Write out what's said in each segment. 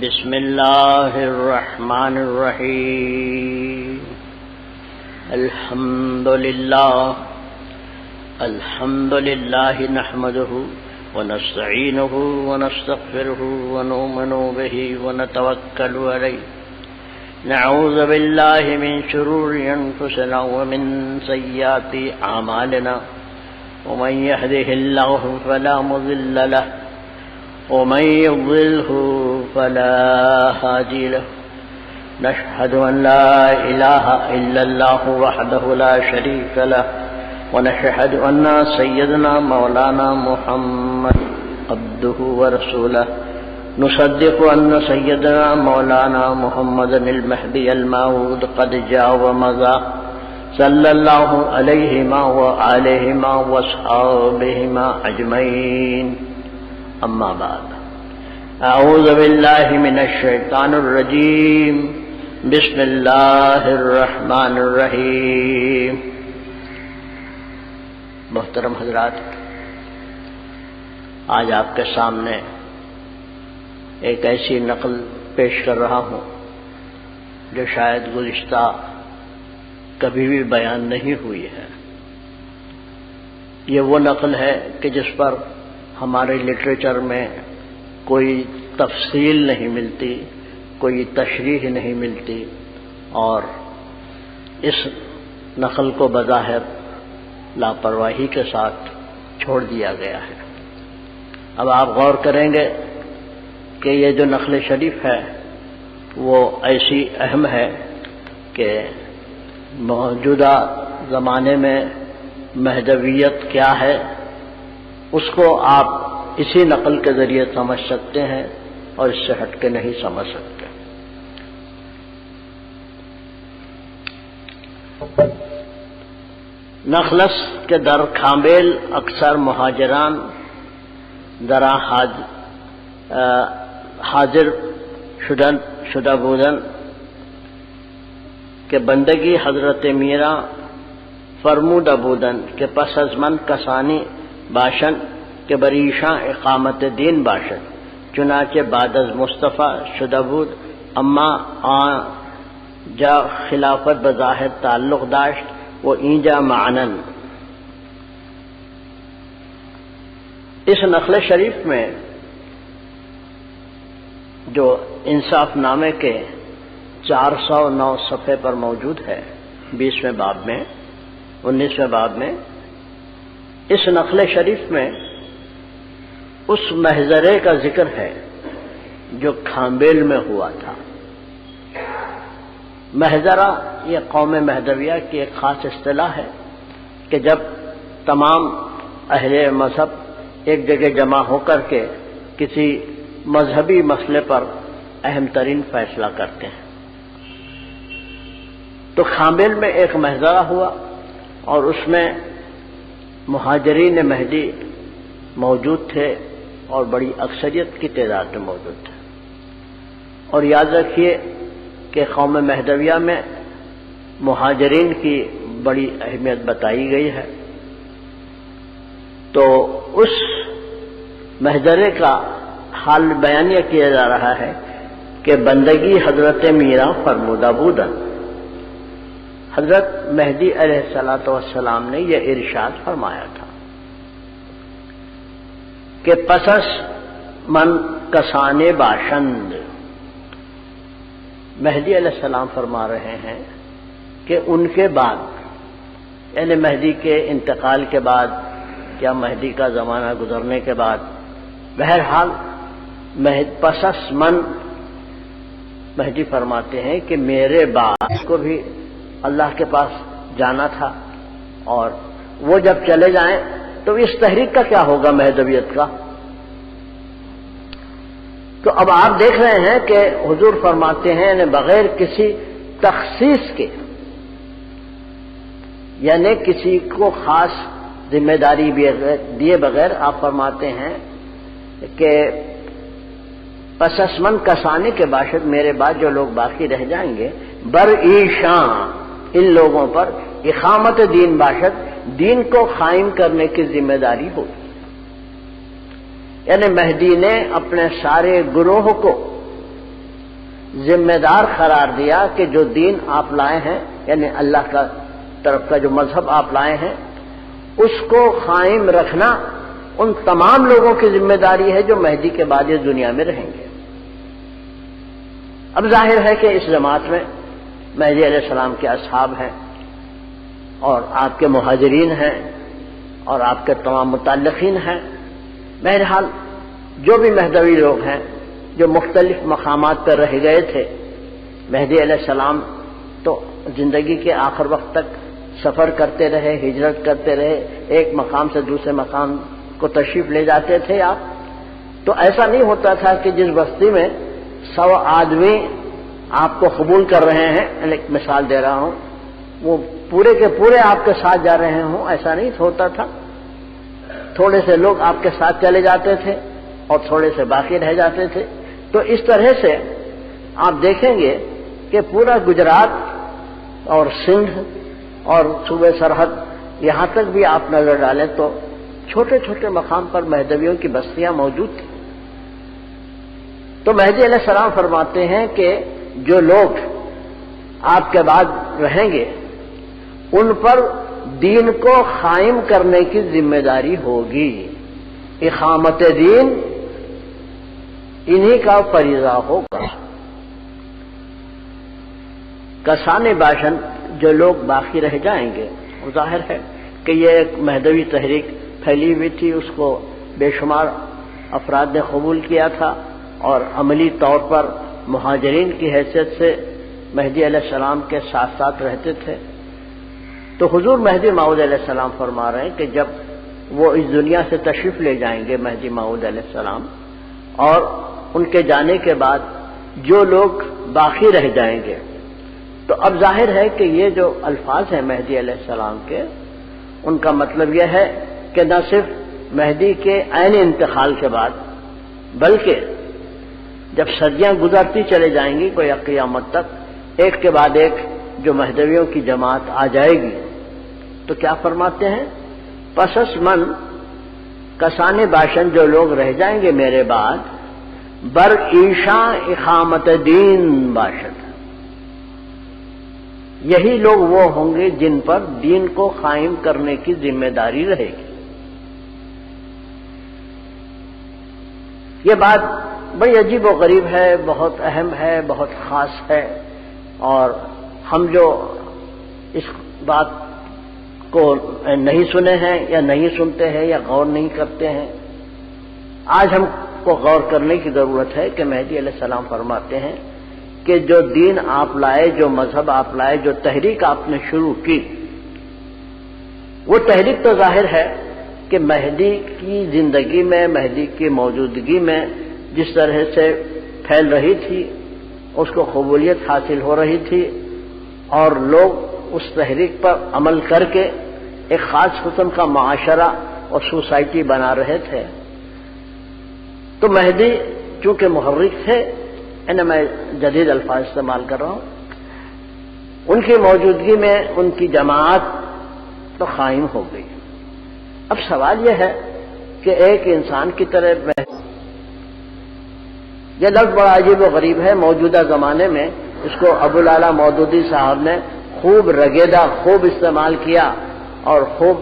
بسم اللہ الرحمن الرحیم الحمد للہ نحمده ونستعینه ونستغفره ونؤمن به ونتوکل علیہ نعوذ باللہ من شرور انفسنا ومن سیئات اعمالنا ومن يهده الله فلا مضل له ومن يضلله فلا هادي له نشهد أن لا إله إلا الله وحده لا شريك له ونشهد أن سيدنا مولانا محمد عبده ورسوله نصدق أن سيدنا مولانا محمد المهدي الموعود قد جاء ومضى صلى الله عليهما وآلهما وأصحابهما أجمعين اما بعد اعوذ باللہ من الشیطان الرجیم بسم اللہ الرحمن الرحیم۔ محترم حضرات، آج آپ کے سامنے ایک ایسی نقل پیش کر رہا ہوں جو شاید گزشتہ کبھی بھی بیان نہیں ہوئی ہے۔ یہ وہ نقل ہے کہ جس پر ہمارے لٹریچر میں کوئی تفصیل نہیں ملتی، کوئی تشریح نہیں ملتی، اور اس نقل کو بظاہر لاپرواہی کے ساتھ چھوڑ دیا گیا ہے۔ اب آپ غور کریں گے کہ یہ جو نقل شریف ہے وہ ایسی اہم ہے کہ موجودہ زمانے میں مہدویت کیا ہے اس کو آپ اسی نقل کے ذریعے سمجھ سکتے ہیں اور اس سے ہٹ کے نہیں سمجھ سکتے۔ نخلص کے در کھامبیل اکثر مہاجران درا حاضر شدہ بودن کہ بندگی حضرت میرا فرمودہ بودن کہ پس از من کسانی باشن کہ بریشاں اقامت دین باشد، چنانچہ بعد از مصطفیٰ شدہ بود اما جا خلافت بظاہر تعلق داشت وہ اینجا معنن۔ اس نقل شریف میں جو انصاف نامے کے 409 صفحے پر موجود ہے 20ویں باب میں 19ویں باب میں، اس نقل شریف میں اس محضرے کا ذکر ہے جو کھامبیل میں ہوا تھا۔ محضرہ یہ قوم مہدویہ کی ایک خاص اصطلاح ہے کہ جب تمام اہل مذہب ایک جگہ جمع ہو کر کے کسی مذہبی مسئلے پر اہم ترین فیصلہ کرتے ہیں، تو کھامبیل میں ایک محضرہ ہوا اور اس میں مہاجرین مہدی موجود تھے اور بڑی اکثریت کی تعداد میں موجود تھے۔ اور یاد رکھیے کہ قوم مہدویہ میں مہاجرین کی بڑی اہمیت بتائی گئی ہے۔ تو اس محضرے کا حال بیانیہ کیا جا رہا ہے کہ بندگی حضرت میرا فرمودہ بودن، حضرت مہدی علیہ الصلوۃ والسلام نے یہ ارشاد فرمایا تھا کہ پسس من کسانے باشند۔ مہدی علیہ السلام فرما رہے ہیں کہ ان کے بعد، یعنی مہدی کے انتقال کے بعد یا مہدی کا زمانہ گزرنے کے بعد، بہرحال پسس من، مہدی فرماتے ہیں کہ میرے بعد کو بھی اللہ کے پاس جانا تھا، اور وہ جب چلے جائیں تو اس تحریک کا کیا ہوگا مہدویت کا؟ تو اب آپ دیکھ رہے ہیں کہ حضور فرماتے ہیں یعنی بغیر کسی تخصیص کے، یعنی کسی کو خاص ذمہ داری دیے بغیر آپ فرماتے ہیں کہ پس من کسانے کے باشد، میرے بعد جو لوگ باقی رہ جائیں گے، بر ایشاں، ان لوگوں پر اقامت دین باشد، دین کو قائم کرنے کی ذمہ داری ہوگی۔ یعنی مہدی نے اپنے سارے گروہ کو ذمہ دار قرار دیا کہ جو دین آپ لائے ہیں، یعنی اللہ کا طرف کا جو مذہب آپ لائے ہیں، اس کو قائم رکھنا ان تمام لوگوں کی ذمہ داری ہے جو مہدی کے بعد اس دنیا میں رہیں گے۔ اب ظاہر ہے کہ اس جماعت میں مہدی علیہ السلام کے اصحاب ہیں اور آپ کے مہاجرین ہیں اور آپ کے تمام متعلقین ہیں۔ بہرحال جو بھی مہدوی لوگ ہیں جو مختلف مقامات پر رہ گئے تھے، مہدی علیہ السلام تو زندگی کے آخر وقت تک سفر کرتے رہے، ہجرت کرتے رہے، ایک مقام سے دوسرے مقام کو تشریف لے جاتے تھے آپ۔ تو ایسا نہیں ہوتا تھا کہ جس بستی میں 100 آدمی آپ کو قبول کر رہے ہیں، ایک مثال دے رہا ہوں، وہ پورے کے پورے آپ کے ساتھ جا رہے ہوں، ایسا نہیں ہوتا تھا۔ تھوڑے سے لوگ آپ کے ساتھ چلے جاتے تھے اور تھوڑے سے باقی رہ جاتے تھے۔ تو اس طرح سے آپ دیکھیں گے کہ پورا گجرات اور سندھ اور صوبے سرحد یہاں تک بھی آپ نظر ڈالیں تو چھوٹے چھوٹے مقام پر مہدویوں کی بستیاں موجود تھیں۔ تو مہدی علیہ السلام فرماتے ہیں کہ جو لوگ آپ کے بعد رہیں گے ان پر دین کو قائم کرنے کی ذمہ داری ہوگی، اقامت دین انہی کا فریضہ ہوگا۔ کسان باشند جو لوگ باقی رہ جائیں گے، ظاہر ہے کہ یہ ایک مہدوی تحریک پھیلی ہوئی تھی، اس کو بے شمار افراد نے قبول کیا تھا اور عملی طور پر مہاجرین کی حیثیت سے مہدی علیہ السلام کے ساتھ ساتھ رہتے تھے۔ تو حضور مہدی موعود علیہ السلام فرما رہے ہیں کہ جب وہ اس دنیا سے تشریف لے جائیں گے مہدی موعود علیہ السلام، اور ان کے جانے کے بعد جو لوگ باقی رہ جائیں گے، تو اب ظاہر ہے کہ یہ جو الفاظ ہیں مہدی علیہ السلام کے، ان کا مطلب یہ ہے کہ نہ صرف مہدی کے عین انتقال کے بعد بلکہ جب صدیاں گزرتی چلے جائیں گی کوئی قیامت تک، ایک کے بعد ایک جو مہدویوں کی جماعت آ جائے گی، تو کیا فرماتے ہیں؟ پس از من کسان باشند جو لوگ رہ جائیں گے میرے بعد، بر ایشاں اقامت دین باشد، یہی لوگ وہ ہوں گے جن پر دین کو قائم کرنے کی ذمہ داری رہے گی۔ یہ بات بڑی عجیب و غریب ہے، بہت اہم ہے، بہت خاص ہے، اور ہم جو اس بات کو نہیں سنے ہیں یا نہیں سنتے ہیں یا غور نہیں کرتے ہیں، آج ہم کو غور کرنے کی ضرورت ہے کہ مہدی علیہ السلام فرماتے ہیں کہ جو دین آپ لائے، جو مذہب آپ لائے، جو تحریک آپ نے شروع کی، وہ تحریک تو ظاہر ہے کہ مہدی کی زندگی میں، مہدی کی موجودگی میں جس طرح سے پھیل رہی تھی، اس کو قبولیت حاصل ہو رہی تھی اور لوگ اس تحریک پر عمل کر کے ایک خاص قسم کا معاشرہ اور سوسائٹی بنا رہے تھے۔ تو مہدی چونکہ محرک تھے، میں جدید الفاظ استعمال کر رہا ہوں، ان کی موجودگی میں ان کی جماعت تو قائم ہو گئی۔ اب سوال یہ ہے کہ ایک انسان کی طرح یہ لفظ بڑا عجیب و غریب ہے، موجودہ زمانے میں اس کو ابو الاعلیٰ مودودی صاحب نے خوب رگیدہ، خوب استعمال کیا اور خوب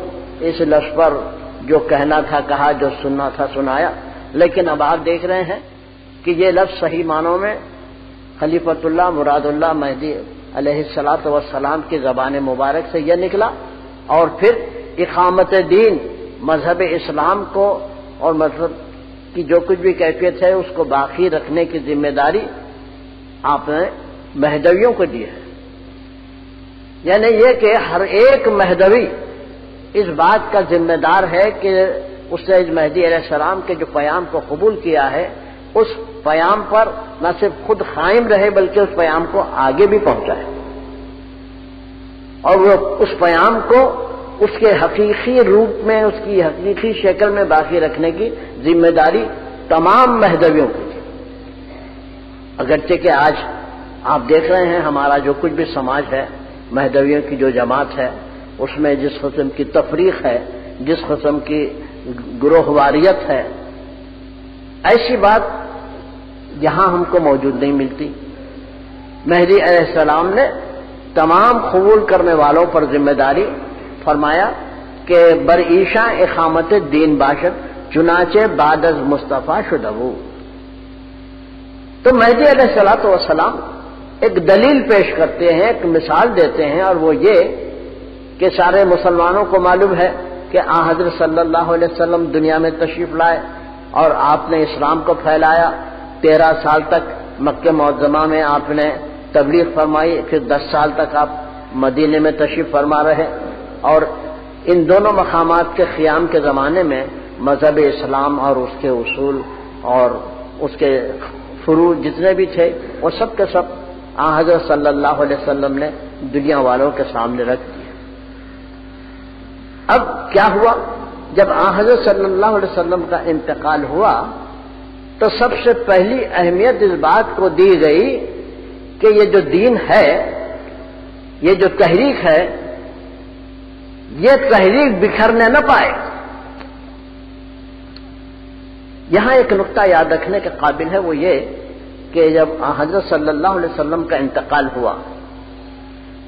اس لفظ پر جو کہنا تھا کہا، جو سننا تھا سنایا، لیکن اب آپ دیکھ رہے ہیں کہ یہ لفظ صحیح معنوں میں خلیفۃ اللہ مراد اللہ مہدی علیہ الصلاۃ والسلام کی زبان مبارک سے یہ نکلا، اور پھر اقامت دین، مذہب اسلام کو اور مذہب کی جو کچھ بھی کیفیت ہے اس کو باقی رکھنے کی ذمہ داری آپ نے مہدویوں کو دی ہے۔ یعنی یہ کہ ہر ایک مہدوی اس بات کا ذمہ دار ہے کہ اس نے مہدی علیہ السلام کے جو پیام کو قبول کیا ہے، اس پیام پر نہ صرف خود قائم رہے بلکہ اس پیام کو آگے بھی پہنچائے، اور وہ اس پیام کو اس کے حقیقی روپ میں، اس کی حقیقی شکل میں باقی رکھنے کی ذمہ داری تمام مہدویوں کی تھی۔ اگرچہ کہ آج آپ دیکھ رہے ہیں ہمارا جو کچھ بھی سماج ہے، مہدویوں کی جو جماعت ہے، اس میں جس قسم کی تفریق ہے، جس قسم کی گروہ واریت ہے، ایسی بات یہاں ہم کو موجود نہیں ملتی۔ مہدی علیہ السلام نے تمام قبول کرنے والوں پر ذمہ داری فرمایا کہ برعیشاں اقامت دین باشد چنانچہ بعد از مصطفیٰ شدبو. تو مہدی علیہ السلام ایک دلیل پیش کرتے ہیں، ایک مثال دیتے ہیں، اور وہ یہ کہ سارے مسلمانوں کو معلوم ہے کہ آن حضرت صلی اللہ علیہ وسلم دنیا میں تشریف لائے اور آپ نے اسلام کو پھیلایا. 13 سال تک مکہ معظمہ میں آپ نے تبلیغ فرمائی، پھر 10 سال تک آپ مدینے میں تشریف فرما رہے، اور ان دونوں مقامات کے قیام کے زمانے میں مذہب اسلام اور اس کے اصول اور اس کے فروع جتنے بھی تھے وہ سب کے سب آن حضرت صلی اللہ علیہ وسلم نے دنیا والوں کے سامنے رکھ دیے. اب کیا ہوا؟ جب آن حضرت صلی اللہ علیہ وسلم کا انتقال ہوا تو سب سے پہلی اہمیت اس بات کو دی گئی کہ یہ جو دین ہے، یہ جو تحریک ہے، یہ تحریک بکھرنے نہ پائے. یہاں ایک نقطہ یاد رکھنے کے قابل ہے، وہ یہ کہ جب حضرت صلی اللہ علیہ وسلم کا انتقال ہوا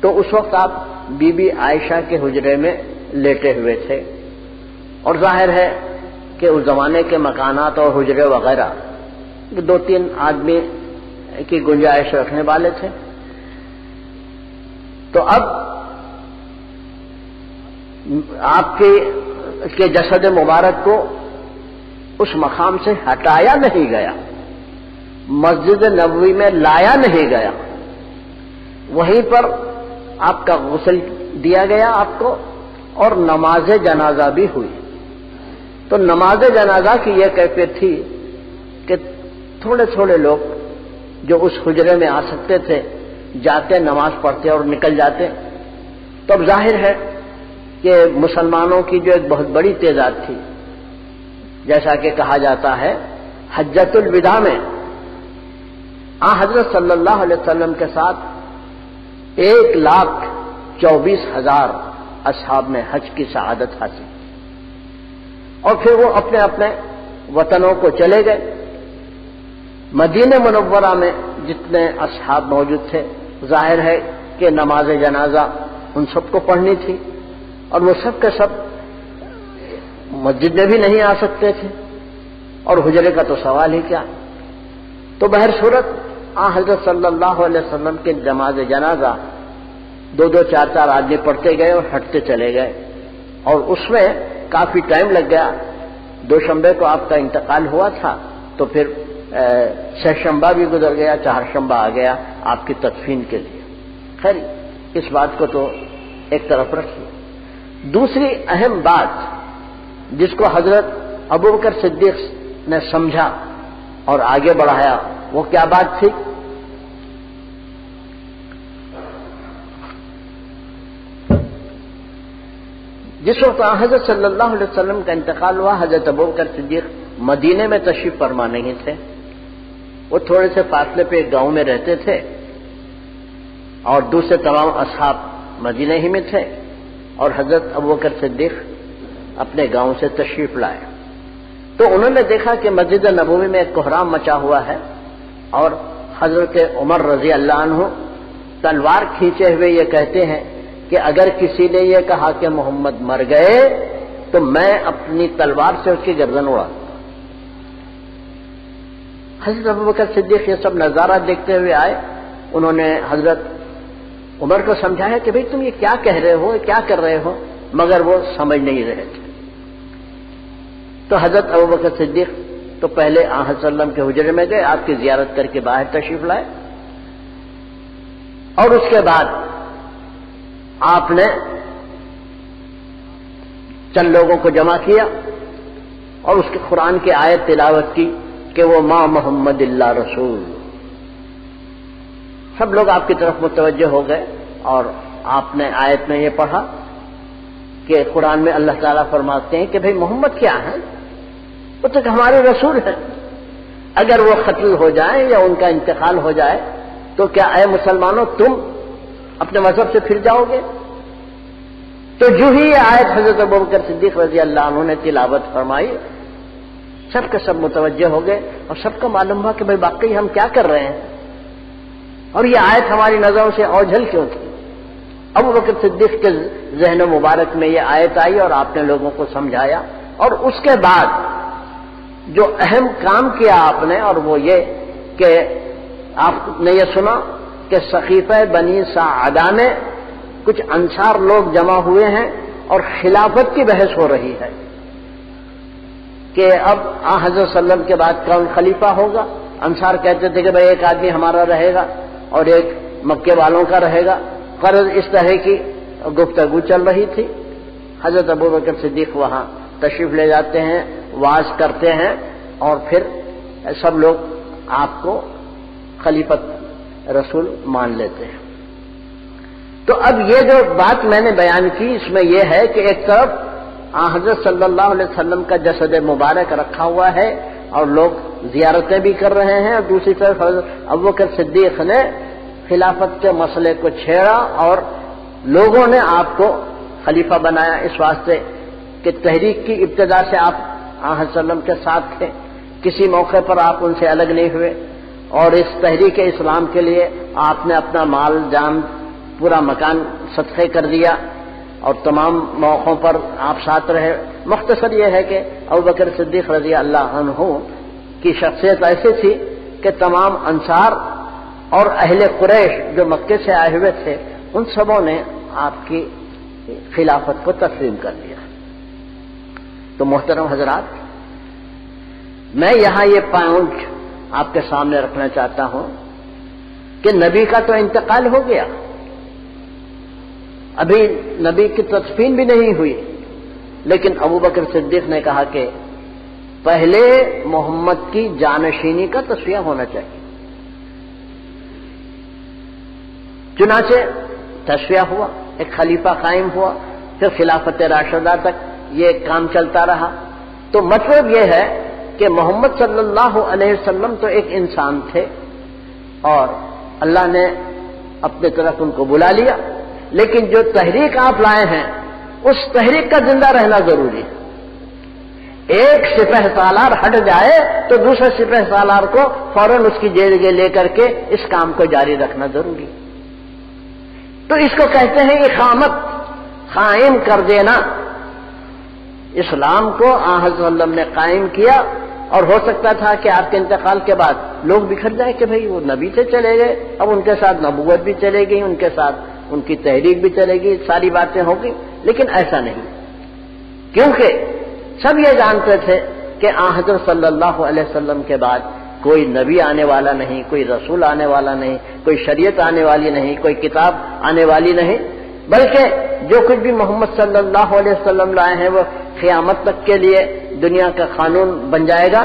تو اس وقت آپ بی بی عائشہ کے حجرے میں لیٹے ہوئے تھے، اور ظاہر ہے کہ اس زمانے کے مکانات اور حجرے وغیرہ 2-3 آدمی کی گنجائش رکھنے والے تھے. تو اب آپ کے جسد مبارک کو اس مقام سے ہٹایا نہیں گیا، مسجد نبوی میں لایا نہیں گیا، وہیں پر آپ کا غسل دیا گیا آپ کو، اور نماز جنازہ بھی ہوئی. تو نماز جنازہ کی یہ کیفیت تھی کہ تھوڑے تھوڑے لوگ جو اس حجرے میں آ سکتے تھے جاتے، نماز پڑھتے اور نکل جاتے. تو اب ظاہر ہے کہ مسلمانوں کی جو ایک بہت بڑی تعداد تھی، جیسا کہ کہا جاتا ہے حجۃ الوداع میں حضرت صلی اللہ علیہ وسلم کے ساتھ 1,24,000 اصحاب نے حج کی سعادت حاصل کی، اور پھر وہ اپنے اپنے وطنوں کو چلے گئے. مدینہ منورہ میں جتنے اصحاب موجود تھے، ظاہر ہے کہ نماز جنازہ ان سب کو پڑھنی تھی، اور وہ سب کے سب مسجد میں بھی نہیں آ سکتے تھے، اور حجرے کا تو سوال ہی کیا. تو بہر صورت حضرت صلی اللہ علیہ وسلم کے نماز جنازہ 2-2, 4-4 آدمی پڑھتے گئے اور ہٹتے چلے گئے، اور اس میں کافی ٹائم لگ گیا. 2 شنبے کو آپ کا انتقال ہوا تھا، تو پھر 6 شنبہ بھی گزر گیا، 4 شنبہ آ گیا آپ کی تدفین کے لیے. خیر اس بات کو تو ایک طرف رکھیے. دوسری اہم بات جس کو حضرت ابوبکر صدیق نے سمجھا اور آگے بڑھایا، وہ کیا بات تھی؟ جس وقت حضرت صلی اللہ علیہ وسلم کا انتقال ہوا، حضرت ابوبکر صدیق مدینے میں تشریف فرما نہیں تھے، وہ تھوڑے سے فاصلے پہ ایک گاؤں میں رہتے تھے، اور دوسرے تمام اصحاب مدینے ہی میں تھے، اور حضرت ابوبکر صدیق اپنے گاؤں سے تشریف لائے. تو انہوں نے دیکھا کہ مسجد نبوی میں ایک کوہرام مچا ہوا ہے، اور حضرت عمر رضی اللہ عنہ تلوار کھینچے ہوئے یہ کہتے ہیں کہ اگر کسی نے یہ کہا کہ محمد مر گئے تو میں اپنی تلوار سے اس کی گردن اڑا دوں گا. حضرت ابوبکر صدیق یہ سب نظارہ دیکھتے ہوئے آئے. انہوں نے حضرت عمر کو سمجھایا کہ بھئی تم یہ کیا کہہ رہے ہو، کیا کر رہے ہو، مگر وہ سمجھ نہیں رہے تھے. تو حضرت ابوبکر صدیق تو پہلے آن حضرت صلی اللہ علیہ وسلم کے حجرے میں گئے، آپ کی زیارت کر کے باہر تشریف لائے، اور اس کے بعد آپ نے چند لوگوں کو جمع کیا اور اس کے قرآن کی آیت تلاوت کی کہ وہ ما محمد اللہ رسول. سب لوگ آپ کی طرف متوجہ ہو گئے، اور آپ نے آیت میں یہ پڑھا کہ قرآن میں اللہ تعالیٰ فرماتے ہیں کہ بھئی محمد کیا ہے، وہ تو ہمارے رسول ہیں، اگر وہ قتل ہو جائیں یا ان کا انتقال ہو جائے تو کیا اے مسلمانوں تم اپنے مذہب سے پھر جاؤ گے؟ تو جو ہی یہ آیت حضرت ابوبکر صدیق رضی اللہ عنہ نے تلاوت فرمائی، سب کے سب متوجہ ہو گئے، اور سب کو معلوم ہوا کہ بھئی واقعی ہم کیا کر رہے ہیں. اور یہ آیت ہماری نظروں سے اوجھل کیوں تھی؟ ابو بکر صدیق کے ذہن مبارک میں یہ آیت آئی اور آپ نے لوگوں کو سمجھایا، اور اس کے بعد جو اہم کام کیا آپ نے، اور وہ یہ کہ آپ نے یہ سنا کہ سقیفہ بنی ساعدہ میں کچھ انصار لوگ جمع ہوئے ہیں اور خلافت کی بحث ہو رہی ہے کہ اب حضرت صلی اللہ علیہ وسلم کے بعد کون خلیفہ ہوگا۔ انصار کہتے تھے کہ بھئی ایک آدمی ہمارا رہے گا اور ایک مکے والوں کا رہے گا، غرض اس طرح کی گفتگو چل رہی تھی۔ حضرت ابو بکر صدیق وہاں تشریف لے جاتے ہیں، واعظ کرتے ہیں، اور پھر سب لوگ آپ کو خلیفت رسول مان لیتے ہیں۔ تو اب یہ جو بات میں نے بیان کی اس میں یہ ہے کہ ایک طرف حضرت صلی اللہ علیہ وسلم کا جسد مبارک رکھا ہوا ہے اور لوگ زیارتیں بھی کر رہے ہیں، اور دوسری طرف حضرت ابوبکر صدیق نے خلافت کے مسئلے کو چھیڑا اور لوگوں نے آپ کو خلیفہ بنایا، اس واسطے کہ تحریک کی ابتدا سے آپ حضرت صلی اللہ علیہ وسلم کے ساتھ تھے، کسی موقع پر آپ ان سے الگ نہیں ہوئے، اور اس تحریک اسلام کے لیے آپ نے اپنا مال جان پورا مکان صدقے کر دیا اور تمام موقعوں پر آپ ساتھ رہے۔ مختصر یہ ہے کہ ابوبکر صدیق رضی اللہ عنہ کی شخصیت ایسی تھی کہ تمام انصار اور اہل قریش جو مکے سے آئے ہوئے تھے ان سبوں نے آپ کی خلافت کو تسلیم کر لیا۔ تو محترم حضرات، میں یہاں یہ پوائنٹ آپ کے سامنے رکھنا چاہتا ہوں کہ نبی کا تو انتقال ہو گیا، ابھی نبی کی تدفین بھی نہیں ہوئی، لیکن ابوبکر صدیق نے کہا کہ پہلے محمد کی جانشینی کا تصفیہ ہونا چاہیے۔ چنانچہ تصفیہ ہوا، ایک خلیفہ قائم ہوا، پھر خلافت راشدہ تک یہ کام چلتا رہا۔ تو مطلب یہ ہے کہ محمد صلی اللہ علیہ وسلم تو ایک انسان تھے اور اللہ نے اپنے طرف ان کو بلا لیا، لیکن جو تحریک آپ لائے ہیں اس تحریک کا زندہ رہنا ضروری ہے۔ ایک سپہ سالار ہٹ جائے تو دوسرے سپہ سالار کو فوراً اس کی جگہ لے کر کے اس کام کو جاری رکھنا ضروری ہے۔ تو اس کو کہتے ہیں اقامت، قائم کر دینا۔ اسلام کو حضرت صلی اللہ علیہ وسلم نے قائم کیا، اور ہو سکتا تھا کہ آپ کے انتقال کے بعد لوگ بکھر جائیں کہ بھئی وہ نبی سے چلے گئے، اب ان کے ساتھ نبوت بھی چلے گئی، ان کے ساتھ ان کی تحریک بھی چلے گی، ساری باتیں ہوں گی، لیکن ایسا نہیں، کیونکہ سب یہ جانتے تھے کہ حضرت صلی اللہ علیہ وسلم کے بعد کوئی نبی آنے والا نہیں، کوئی رسول آنے والا نہیں، کوئی شریعت آنے والی نہیں، کوئی کتاب آنے والی نہیں، بلکہ جو کچھ بھی محمد صلی اللہ علیہ وسلم لائے ہیں وہ قیامت تک کے لیے دنیا کا قانون بن جائے گا۔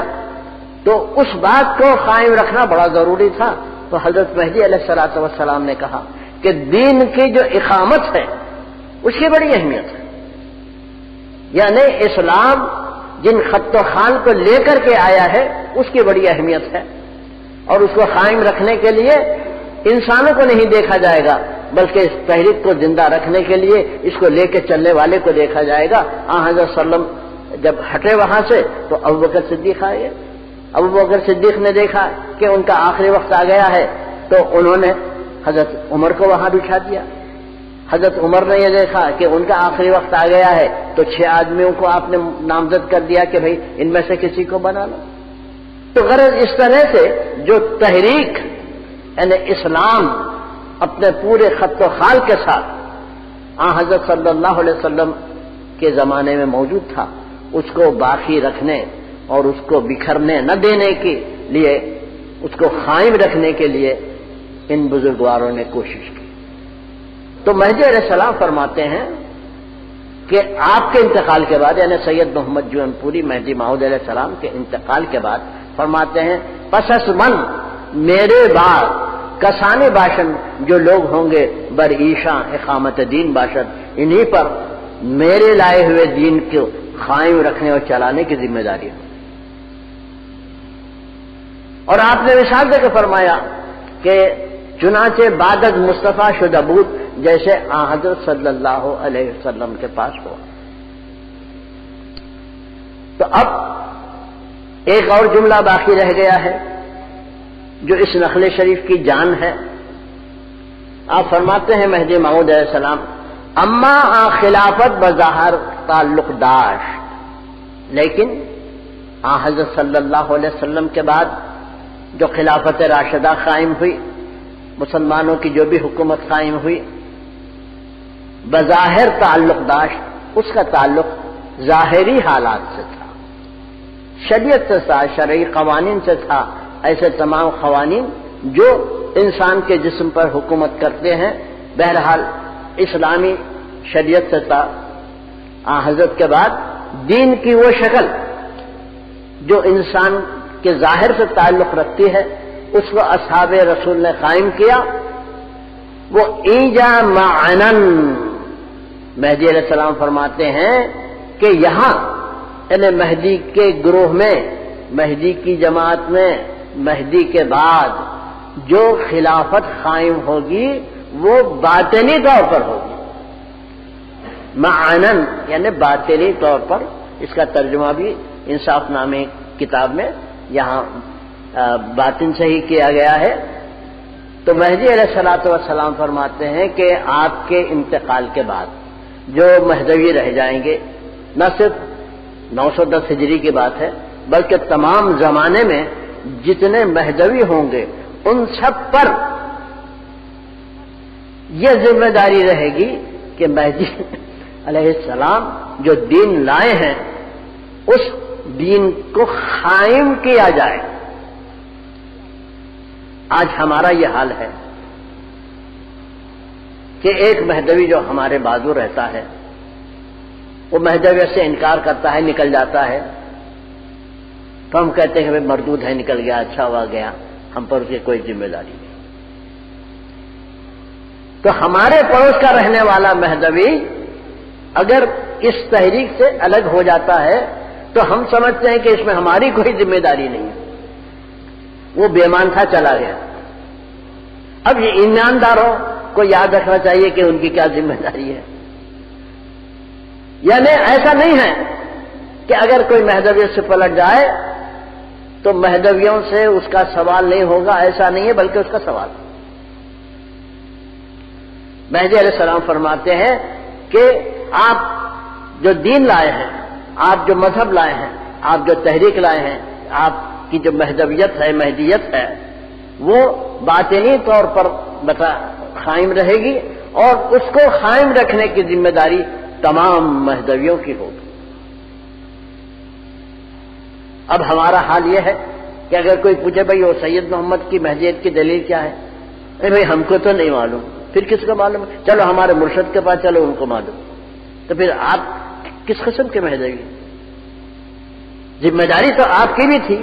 تو اس بات کو قائم رکھنا بڑا ضروری تھا۔ تو حضرت مہدی علیہ الصلوۃ والسلام نے کہا کہ دین کی جو اقامت ہے اس کی بڑی اہمیت ہے، یعنی اسلام جن خط و خان کو لے کر کے آیا ہے اس کی بڑی اہمیت ہے، اور اس کو قائم رکھنے کے لیے انسانوں کو نہیں دیکھا جائے گا بلکہ اس تحریک کو زندہ رکھنے کے لیے اس کو لے کے چلنے والے کو دیکھا جائے گا۔ حضرت صلی اللہ علیہ وسلم جب ہٹے وہاں سے تو ابوبکر صدیق آئے، ابوبکر صدیق نے دیکھا کہ ان کا آخری وقت آ گیا ہے تو انہوں نے حضرت عمر کو وہاں بٹھا دیا۔ حضرت عمر نے یہ دیکھا کہ ان کا آخری وقت آ گیا ہے تو 6 آدمیوں کو آپ نے نامزد کر دیا کہ بھئی ان میں سے کسی کو بنا لو۔ تو غرض اس طرح سے جو تحریک یعنی اسلام اپنے پورے خط و خال کے ساتھ حضرت صلی اللہ علیہ وسلم کے زمانے میں موجود تھا اس کو باقی رکھنے اور اس کو بکھرنے نہ دینے کے لیے، اس کو قائم رکھنے کے لیے ان بزرگواروں نے کوشش کی۔ تو مہدی علیہ السلام فرماتے ہیں کہ آپ کے انتقال کے بعد یعنی سید محمد جون پوری مہدی ماؤد علیہ السلام کے انتقال کے بعد فرماتے ہیں پس از من میرے بعد کسانی باشند جو لوگ ہوں گے بر ایشاں اقامت دین باشد، انہی پر میرے لائے ہوئے دین کو قائم رکھنے اور چلانے کی ذمہ داری ہے۔ اور آپ نے مثال دے کے فرمایا کہ چنانچہ بعد از مصطفیٰ شدہ بود جیسے حضرت صلی اللہ علیہ وسلم کے پاس ہوا۔ تو اب ایک اور جملہ باقی رہ گیا ہے جو اس نقل شریف کی جان ہے آپ فرماتے ہیں مہدی موعود علیہ السلام اما خلافت بظاہر تعلق داشت، لیکن حضرت صلی اللہ علیہ وسلم کے بعد جو خلافت راشدہ قائم ہوئی، مسلمانوں کی جو بھی حکومت قائم ہوئی، بظاہر تعلق داشت، اس کا تعلق ظاہری حالات سے تھا، شریعت سے تھا، شرعی قوانین سے تھا، ایسے تمام قوانین جو انسان کے جسم پر حکومت کرتے ہیں، بہرحال اسلامی شریعت سے تھا۔ حضرت کے بعد دین کی وہ شکل جو انسان کے ظاہر سے تعلق رکھتی ہے، اس کو اصحاب رسول نے قائم کیا، وہ ایجا معنن۔ مہدی علیہ السلام فرماتے ہیں کہ یہاں یعنی مہدی کے گروہ میں، مہدی کی جماعت میں، مہدی کے بعد جو خلافت قائم ہوگی وہ باطنی طور پر ہوگی، معنن یعنی باطنی طور پر۔ اس کا ترجمہ بھی انصاف نامے کتاب میں یہاں باطن سے ہی کیا گیا ہے۔ تو مہدی علیہ الصلوۃ والسلام فرماتے ہیں کہ آپ کے انتقال کے بعد جو مہدوی رہ جائیں گے، نہ صرف 910 ہجری کی بات ہے بلکہ تمام زمانے میں جتنے مہدوی ہوں گے ان سب پر یہ ذمہ داری رہے گی کہ مہدی علیہ السلام جو دین لائے ہیں اس دین کو قائم کیا جائے۔ آج ہمارا یہ حال ہے کہ ایک مہدوی جو ہمارے بازو رہتا ہے وہ مہدویت سے انکار کرتا ہے، نکل جاتا ہے، تو ہم کہتے ہیں کہ مردود ہے، نکل گیا، اچھا ہوا گیا، ہم پر اس کی کوئی ذمہ داری نہیں۔ تو ہمارے پڑوس کا رہنے والا مہدوی اگر اس تحریک سے الگ ہو جاتا ہے تو ہم سمجھتے ہیں کہ اس میں ہماری کوئی ذمہ داری نہیں ہے، وہ بے ایمان تھا، چلا گیا۔ اب یہ ایمانداروں کو یاد رکھنا چاہیے کہ ان کی کیا ذمہ داری ہے۔ یعنی ایسا نہیں ہے کہ اگر کوئی مہدویت سے پلٹ جائے تو مہدویوں سے اس کا سوال نہیں ہوگا، ایسا نہیں ہے، بلکہ اس کا سوال۔ مہدی علیہ السلام فرماتے ہیں کہ آپ جو دین لائے ہیں، آپ جو مذہب لائے ہیں، آپ جو تحریک لائے ہیں، آپ کی جو مہدویت ہے، مہدیت ہے، وہ باطنی طور پر قائم رہے گی اور اس کو قائم رکھنے کی ذمہ داری تمام مہدویوں کی ہوگی۔ اب ہمارا حال یہ ہے کہ اگر کوئی پوچھے بھائی وہ سید محمد کی مہدیت کی دلیل کیا ہے، بھائی ہم کو تو نہیں معلوم، پھر کس کو معلوم؟ چلو ہمارے مرشد کے پاس چلو، ان کو معلوم۔ تو پھر آپ کس قسم کے مہدوی؟ ذمہ داری تو آپ کی بھی تھی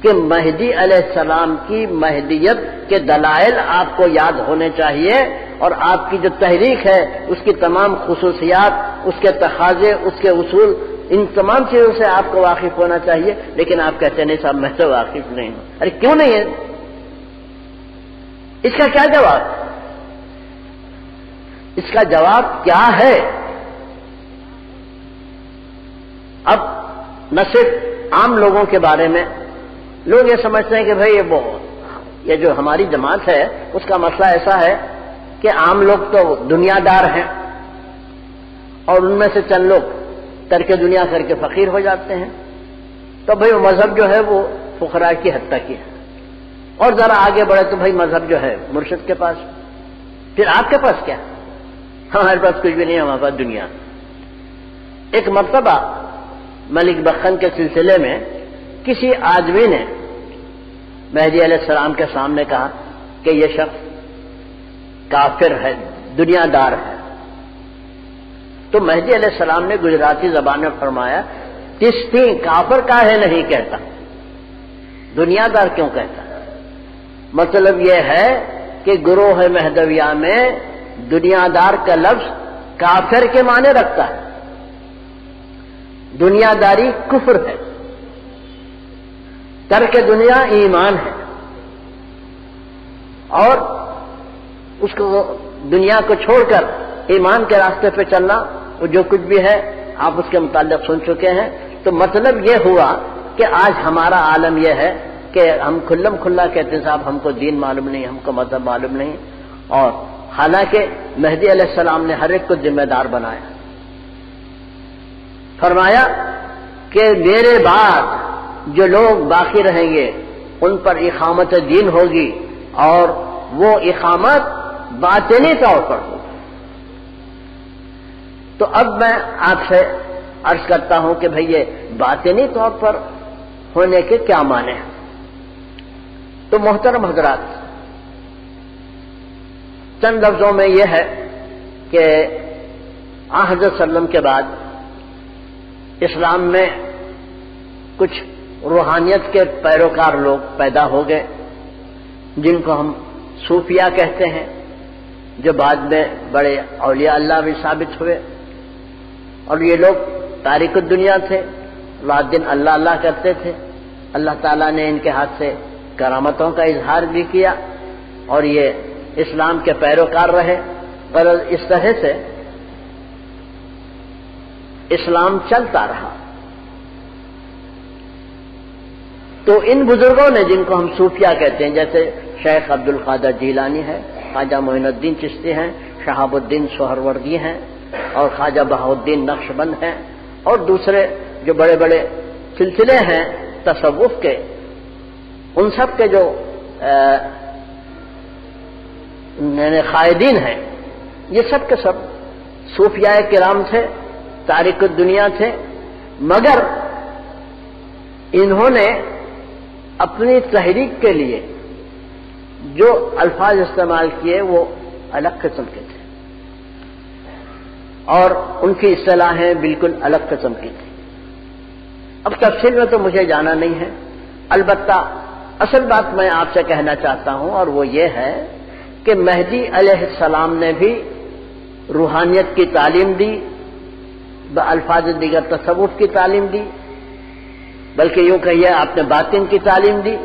کہ مہدی علیہ السلام کی مہدیت کے دلائل آپ کو یاد ہونے چاہیے، اور آپ کی جو تحریک ہے اس کی تمام خصوصیات، اس کے تقاضے، اس کے اصول، ان تمام چیزوں سے آپ کو واقف ہونا چاہیے، لیکن آپ کہتے نہیں صاحب میں تو واقف نہیں ہوں۔ ارے کیوں نہیں ہے؟ اس کا کیا جواب؟ اس کا جواب کیا ہے؟ اب نہ صرف عام لوگوں کے بارے میں لوگ یہ سمجھتے ہیں کہ بھئی یہ جو ہماری جماعت ہے اس کا مسئلہ ایسا ہے کہ عام لوگ تو دنیا دار ہیں اور ان میں سے چند لوگ ترک دنیا کر کے فقیر ہو جاتے ہیں، تو بھئی وہ مذہب جو ہے وہ فقراء کی حد تک ہی ہے، اور ذرا آگے بڑھے تو بھئی مذہب جو ہے مرشد کے پاس، پھر آپ کے پاس کیا؟ ہمارے پاس کچھ بھی نہیں، ہمارے پاس دنیا۔ ایک مرتبہ ملک بخن کے سلسلے میں کسی آدمی نے مہدی علیہ السلام کے سامنے کہا کہ یہ شخص کافر ہے، دنیا دار ہے۔ تو مہدی علیہ السلام نے گجراتی زبان میں فرمایا، تستی کافر کاہے نہیں کہتا، دنیا دار کیوں کہتا؟ مطلب یہ ہے کہ گروہ مہدویہ میں دنیا دار کا لفظ کافر کے معنی رکھتا ہے، دنیا داری کفر ہے، ترک دنیا ایمان ہے، اور اس کو دنیا کو چھوڑ کر ایمان کے راستے پہ چلنا، وہ جو کچھ بھی ہے آپ اس کے متعلق سن چکے ہیں۔ تو مطلب یہ ہوا کہ آج ہمارا عالم یہ ہے کہ ہم کھلم کھلا کہتے ہیں صاحب ہم کو دین معلوم نہیں، ہم کو مذہب معلوم نہیں، اور حالانکہ مہدی علیہ السلام نے ہر ایک کو ذمہ دار بنایا، فرمایا کہ میرے بعد جو لوگ باقی رہیں گے ان پر اقامت دین ہوگی، اور وہ اقامت باطنی طور پر ہوگی۔ تو اب میں آپ سے عرض کرتا ہوں کہ بھئی یہ باطنی طور پر ہونے کے کیا معنی ہیں؟ تو محترم حضرات، چند لفظوں میں یہ ہے کہ حضرت صلی اللہ علیہ وسلم کے بعد اسلام میں کچھ روحانیت کے پیروکار لوگ پیدا ہو گئے جن کو ہم صوفیہ کہتے ہیں، جو بعد میں بڑے اولیاء اللہ بھی ثابت ہوئے، اور یہ لوگ تارک الدنیا تھے، رات دن اللہ اللہ کرتے تھے۔ اللہ تعالیٰ نے ان کے ہاتھ سے کرامتوں کا اظہار بھی کیا اور یہ اسلام کے پیروکار رہے، اور اس طرح سے اسلام چلتا رہا۔ تو ان بزرگوں نے جن کو ہم صوفیہ کہتے ہیں، جیسے شیخ عبد القادر جیلانی ہے، خواجہ معین الدین چشتی ہیں، شہاب الدین سہروردی ہیں، اور خواجہ بہاؤالدین نقشبند ہیں، اور دوسرے جو بڑے بڑے سلسلے ہیں تصوف کے، ان سب کے جو قائدین ہیں، یہ سب کے سب صوفیاء کرام تھے، تارک الدنیا تھے، مگر انہوں نے اپنی تحریک کے لیے جو الفاظ استعمال کیے وہ الگ قسم کے تھے، اور ان کی اصطلاحیں بالکل الگ قسم کی تھی۔ اب تفصیل میں تو مجھے جانا نہیں ہے، البتہ اصل بات میں آپ سے کہنا چاہتا ہوں، اور وہ یہ ہے کہ مہدی علیہ السلام نے بھی روحانیت کی تعلیم دی، بالفاظ دیگر تصوف کی تعلیم دی، بلکہ یوں کہیے آپ نے باطن کی تعلیم دی۔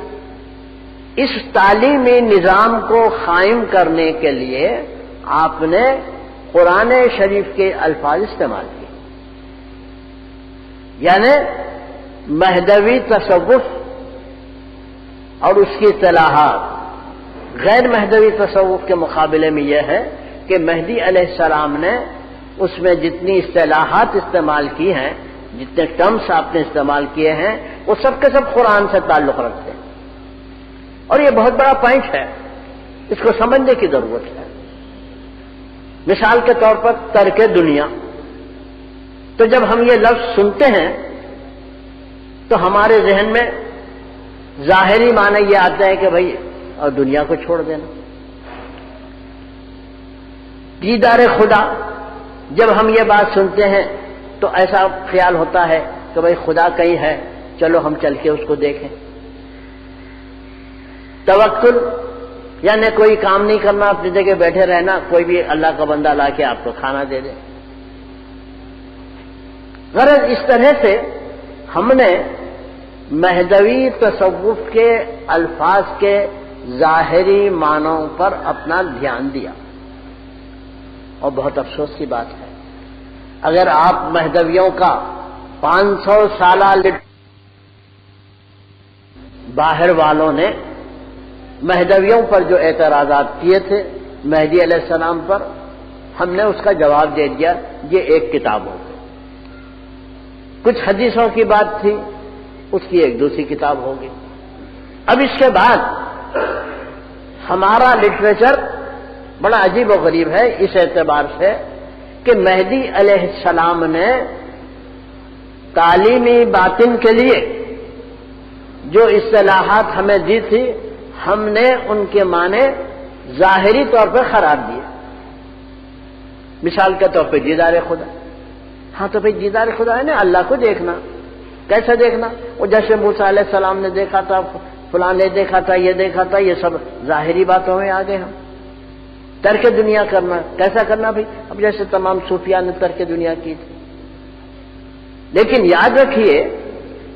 اس تعلیمی نظام کو قائم کرنے کے لیے آپ نے قرآن شریف کے الفاظ استعمال کیے، یعنی مہدوی تصوف اور اس کی اصطلاحات غیر مہدوی تصوف کے مقابلے میں یہ ہے کہ مہدی علیہ السلام نے اس میں جتنی اصطلاحات استعمال کی ہیں، جتنے ٹرمز آپ نے استعمال کیے ہیں، وہ سب کے سب قرآن سے تعلق رکھتے ہیں، اور یہ بہت بڑا پوائنٹ ہے، اس کو سمجھنے کی ضرورت ہے۔ مثال کے طور پر ترک دنیا، تو جب ہم یہ لفظ سنتے ہیں تو ہمارے ذہن میں ظاہری معنی یہ آتا ہے کہ بھئی اور دنیا کو چھوڑ دینا۔ دیدار خدا، جب ہم یہ بات سنتے ہیں تو ایسا خیال ہوتا ہے کہ بھئی خدا کہیں ہے، چلو ہم چل کے اس کو دیکھیں۔ توکل، یعنی کوئی کام نہیں کرنا، اپنی جگہ بیٹھے رہنا، کوئی بھی اللہ کا بندہ لا کے آپ کو کھانا دے دے۔ غرض اس طرح سے ہم نے مہدوی تصوف کے الفاظ کے ظاہری معنوں پر اپنا دھیان دیا، اور بہت افسوس کی بات ہے اگر آپ مہدویوں کا 500 سالہ باہر والوں نے مہدویوں پر جو اعتراضات کیے تھے مہدی علیہ السلام پر، ہم نے اس کا جواب دے دیا، یہ ایک کتاب ہو گئی۔ کچھ حدیثوں کی بات تھی، اس کی ایک دوسری کتاب ہوگی۔ اب اس کے بعد ہمارا لٹریچر بڑا عجیب و غریب ہے اس اعتبار سے کہ مہدی علیہ السلام نے تعلیمی باطن کے لیے جو اصطلاحات ہمیں دی تھی، ہم نے ان کے معنی ظاہری طور پر قرار دیے۔ مثال کے طور پہ دیدار خدا، ہاں تو بھئی دیدار خدا ہے نا اللہ کو دیکھنا، کیسے دیکھنا؟ وہ جیسے موسیٰ علیہ السلام نے دیکھا تھا، فلاں نے دیکھا تھا، یہ دیکھا تھا، یہ سب ظاہری باتوں میں آ گئے ہم۔ ترک دنیا کرنا، کیسا کرنا بھئی؟ اب جیسے تمام صوفیاء نے ترک دنیا کی تھی۔ لیکن یاد رکھیے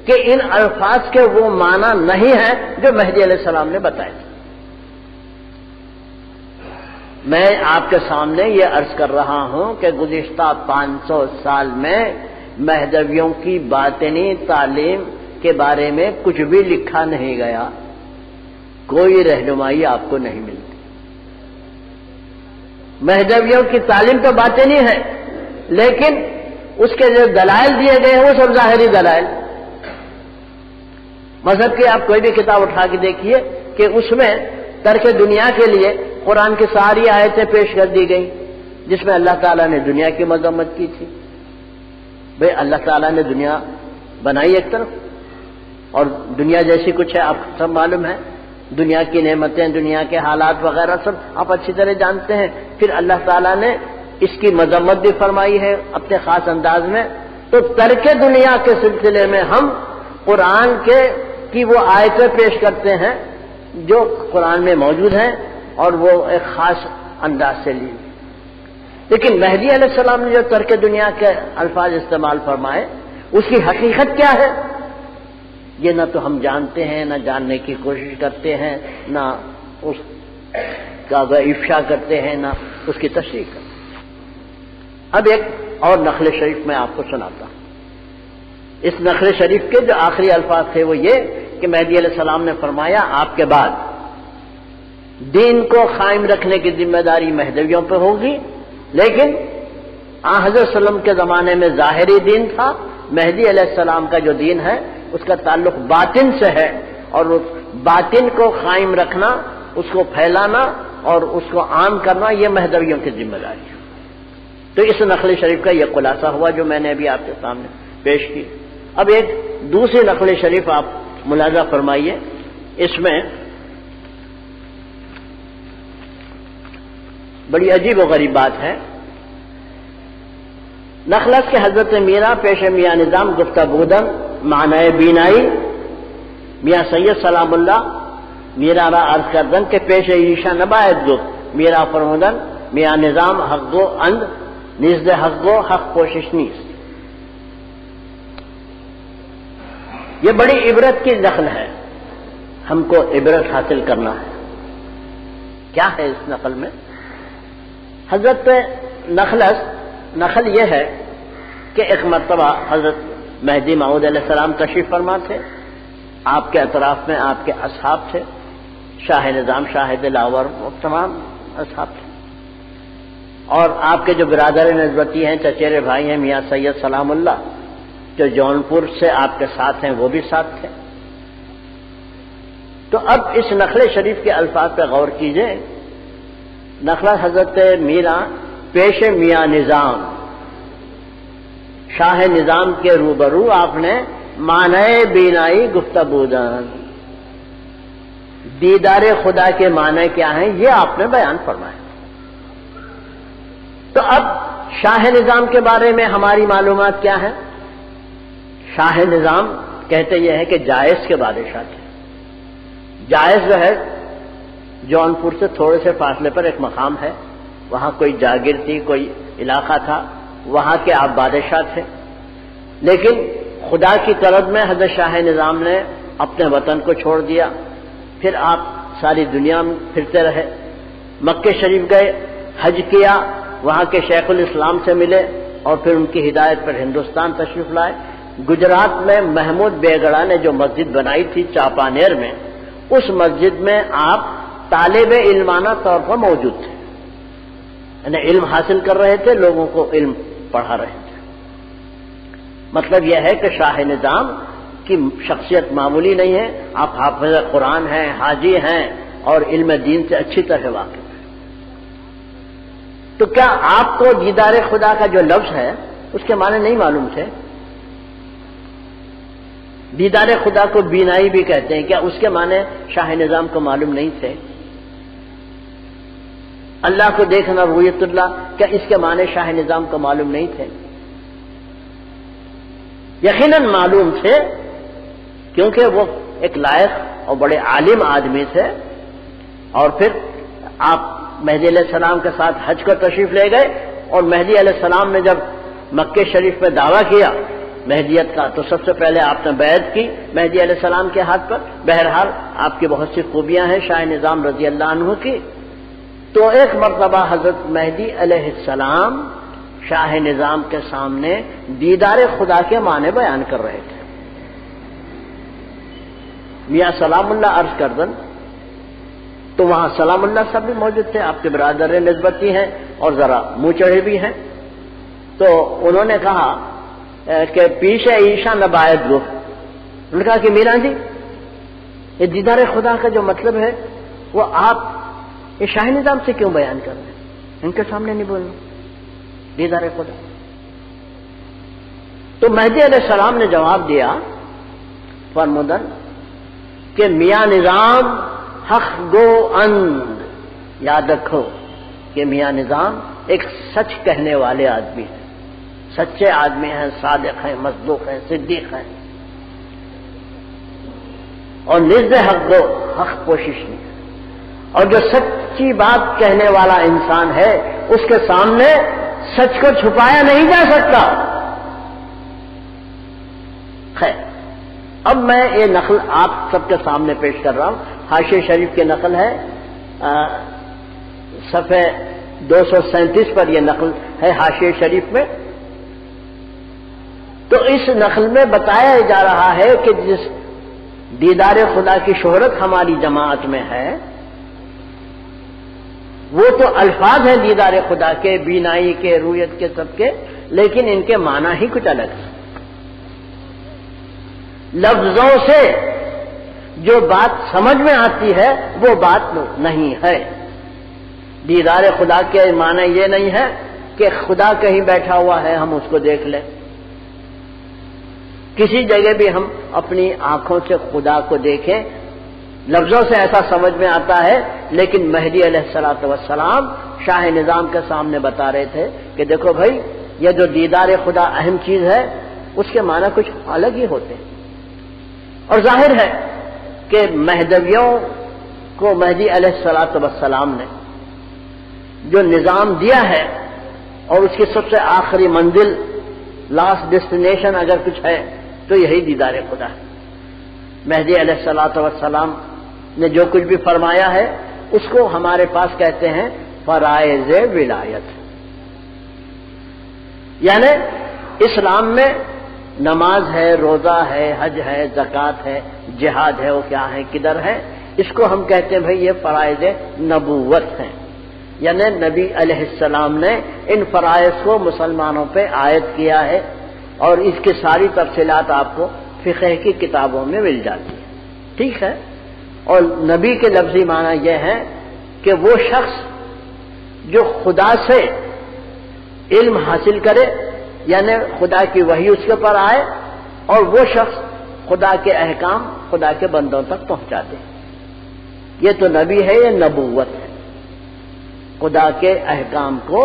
کہ ان الفاظ کے وہ معنی نہیں ہیں جو مہدی علیہ السلام نے بتائے تھے۔ میں آپ کے سامنے یہ عرض کر رہا ہوں کہ گزشتہ 500 سال میں مہدویوں کی باطنی تعلیم کے بارے میں کچھ بھی لکھا نہیں گیا، کوئی رہنمائی آپ کو نہیں ملتی۔ مہدویوں کی تعلیم تو باطنی ہے، لیکن اس کے جو دلائل دیے گئے ہیں وہ سب ظاہری دلائل۔ مذہب کی آپ کوئی بھی کتاب اٹھا کے دیکھیے کہ اس میں ترک دنیا کے لیے قرآن کی ساری آیتیں پیش کر دی گئی جس میں اللہ تعالیٰ نے دنیا کی مذمت کی تھی۔ بھئی اللہ تعالیٰ نے دنیا بنائی ایک طرف، اور دنیا جیسی کچھ ہے آپ سب معلوم ہے، دنیا کی نعمتیں، دنیا کے حالات وغیرہ سب آپ اچھی طرح جانتے ہیں۔ پھر اللہ تعالیٰ نے اس کی مذمت بھی فرمائی ہے اپنے خاص انداز میں۔ تو ترک دنیا کے سلسلے میں ہم قرآن کی وہ آیتیں پیش کرتے ہیں جو قرآن میں موجود ہیں اور وہ ایک خاص انداز سے لی۔ لیکن مہدی علیہ السلام نے جو ترک دنیا کے الفاظ استعمال فرمائے اس کی حقیقت کیا ہے یہ نہ تو ہم جانتے ہیں، نہ جاننے کی کوشش کرتے ہیں، نہ اس کا افشا کرتے ہیں، نہ اس کی تشریح کرتے ہیں۔ اب ایک اور نقل شریف میں آپ کو سناتا ہوں۔ اس نقل شریف کے جو آخری الفاظ تھے وہ یہ کہ مہدی علیہ السلام نے فرمایا آپ کے بعد دین کو قائم رکھنے کی ذمہ داری مہدویوں پہ ہوگی، لیکن حضرت صلی اللہ علیہ وسلم کے زمانے میں ظاہری دین تھا، مہدی علیہ السلام کا جو دین ہے اس کا تعلق باطن سے ہے، اور اس باطن کو قائم رکھنا، اس کو پھیلانا اور اس کو عام کرنا یہ مہدویوں کی ذمہ داری ہے۔ تو اس نقل شریف کا یہ خلاصہ ہوا جو میں نے ابھی آپ کے سامنے پیش کی۔ اب ایک دوسری نقل شریف آپ ملاحظہ فرمائیے، اس میں بڑی عجیب و غریب بات ہے۔ نخلص کے حضرت میرا پیش میاں نظام گفتگودن معنی بینائی میاں سید سلام اللہ میرا را عرض کردن کہ پیش ایشا نباید گفت میرا فرمودن میاں نظام حق گو اند نزد حق گو حق کوشش نیست۔ یہ بڑی عبرت کی نقل ہے، ہم کو عبرت حاصل کرنا ہے۔ کیا ہے اس نقل میں؟ حضرت نقل یہ ہے کہ ایک مرتبہ حضرت مہدی موعود علیہ السلام تشریف فرما تھے، آپ کے اطراف میں آپ کے اصحاب تھے، شاہ نظام، شاہ دلاور، وہ تمام اصحاب تھے، اور آپ کے جو برادر نسبتی ہیں، چچیرے بھائی ہیں میاں سید سلام اللہ جو جونپور سے آپ کے ساتھ ہیں وہ بھی ساتھ تھے۔ تو اب اس نقل شریف کے الفاظ پہ غور کیجئے۔ نقل حضرت میرا پیش میاں نظام، شاہ نظام کے روبرو آپ نے معنی بینائی گفتگودن، دیدار خدا کے معنی کیا ہیں یہ آپ نے بیان فرمایا۔ تو اب شاہ نظام کے بارے میں ہماری معلومات کیا ہے؟ شاہ نظام کہتے یہ ہے کہ جائز کے بادشاہ تھے۔ جائز جو ہے جونپور سے تھوڑے سے فاصلے پر ایک مقام ہے، وہاں کوئی جاگیر تھی، کوئی علاقہ تھا، وہاں کے آپ بادشاہ تھے۔ لیکن خدا کی طلب میں حضرت شاہ نظام نے اپنے وطن کو چھوڑ دیا، پھر آپ ساری دنیا میں پھرتے رہے، مکہ شریف گئے، حج کیا، وہاں کے شیخ الاسلام سے ملے اور پھر ان کی ہدایت پر ہندوستان تشریف لائے۔ گجرات میں محمود بیگڑا نے جو مسجد بنائی تھی چاپانیر میں، اس مسجد میں آپ طالب علمانہ طور پر موجود تھے، یعنی علم حاصل کر رہے تھے، لوگوں کو علم پڑھا رہے تھے۔ مطلب یہ ہے کہ شاہ نظام کی شخصیت معمولی نہیں ہے، آپ حافظ قرآن ہیں، حاجی ہیں اور علم دین سے اچھی طرح واقف ہیں۔ تو کیا آپ کو دیدار خدا کا جو لفظ ہے اس کے معنی نہیں معلوم تھے؟ دیدار خدا کو بینائی بھی کہتے ہیں، کیا اس کے معنی شاہ نظام کو معلوم نہیں تھے؟ اللہ کو دیکھنا رؤیت اللہ، کیا اس کے معنی شاہ نظام کو معلوم نہیں تھے؟ یقیناً معلوم تھے، کیونکہ وہ ایک لائق اور بڑے عالم آدمی تھے۔ اور پھر آپ مہدی علیہ السلام کے ساتھ حج کو تشریف لے گئے، اور مہدی علیہ السلام نے جب مکہ شریف میں دعویٰ کیا مہدیت کا تو سب سے پہلے آپ نے بیعت کی مہدی علیہ السلام کے ہاتھ پر۔ بہرحال آپ کی بہت سی خوبیاں ہیں شاہ نظام رضی اللہ عنہ کی۔ تو ایک مرتبہ حضرت مہدی علیہ السلام شاہ نظام کے سامنے دیدار خدا کے معنی بیان کر رہے تھے۔ میاں سلام اللہ عرض کردن، تو وہاں سلام اللہ صاحب بھی موجود تھے، آپ کے برادر نسبتی ہیں، اور ذرا منہ چڑھے بھی ہیں. تو انہوں نے کہا کہ پیش عیشا نبایت گفت. انہوں نے کہا کہ میرا جی یہ دیدار خدا کا جو مطلب ہے وہ آپ یہ شاہ نظام سے کیوں بیان کر رہے ہیں؟ ان کے سامنے نہیں بولنا دیدار خدا. تو مہدی علیہ السلام نے جواب دیا فرمودن کہ میاں نظام حق گو اند. یاد رکھو کہ میاں نظام ایک سچ کہنے والے آدمی ہیں، سچے آدمی ہیں، صادق ہیں، مصدوق ہیں، صدیق ہیں، اور نزد حق گو حق کوشش نہیں ہے. اور جو سچی بات کہنے والا انسان ہے اس کے سامنے سچ کو چھپایا نہیں جا سکتا. خیر، اب میں یہ نقل آپ سب کے سامنے پیش کر رہا ہوں. حاشیہ شریف کی نقل ہے، صفحے 237 پر یہ نقل ہے حاشیہ شریف میں. تو اس نقل میں بتایا جا رہا ہے کہ جس دیدار خدا کی شہرت ہماری جماعت میں ہے وہ تو الفاظ ہیں دیدار خدا کے، بینائی کے، رویت کے، سب کے، لیکن ان کے معنی ہی کچھ الگ ہیں. لفظوں سے جو بات سمجھ میں آتی ہے وہ بات نہیں ہے. دیدار خدا کے معنی یہ نہیں ہے کہ خدا کہیں بیٹھا ہوا ہے ہم اس کو دیکھ لیں. کسی جگہ بھی ہم اپنی آنکھوں سے خدا کو دیکھیں، لفظوں سے ایسا سمجھ میں آتا ہے، لیکن مہدی علیہ الصلوۃ والسلام شاہ نظام کے سامنے بتا رہے تھے کہ دیکھو بھائی یہ جو دیدار خدا اہم چیز ہے اس کے معنی کچھ الگ ہی ہوتے ہیں. اور ظاہر ہے کہ مہدویوں کو مہدی علیہ الصلوۃ والسلام نے جو نظام دیا ہے اور اس کی سب سے آخری منزل، لاسٹ ڈیسٹینیشن اگر کچھ ہے تو یہی دیدار خدا ہے. مہدی علیہ الصلوۃ والسلام نے جو کچھ بھی فرمایا ہے اس کو ہمارے پاس کہتے ہیں فرائض ولایت. یعنی اسلام میں نماز ہے، روزہ ہے، حج ہے، زکوٰۃ ہے، جہاد ہے، وہ کیا ہے، کدھر ہے، اس کو ہم کہتے ہیں بھائی یہ فرائض نبوت ہیں. یعنی نبی علیہ السلام نے ان فرائض کو مسلمانوں پہ عائد کیا ہے، اور اس کی ساری تفصیلات آپ کو فقہ کی کتابوں میں مل جاتی ہے. ٹھیک ہے. اور نبی کے لفظی معنی یہ ہے کہ وہ شخص جو خدا سے علم حاصل کرے، یعنی خدا کی وحی اس کے اوپر آئے، اور وہ شخص خدا کے احکام خدا کے بندوں تک پہنچا دے. یہ تو نبی ہے، یہ نبوت ہے، خدا کے احکام کو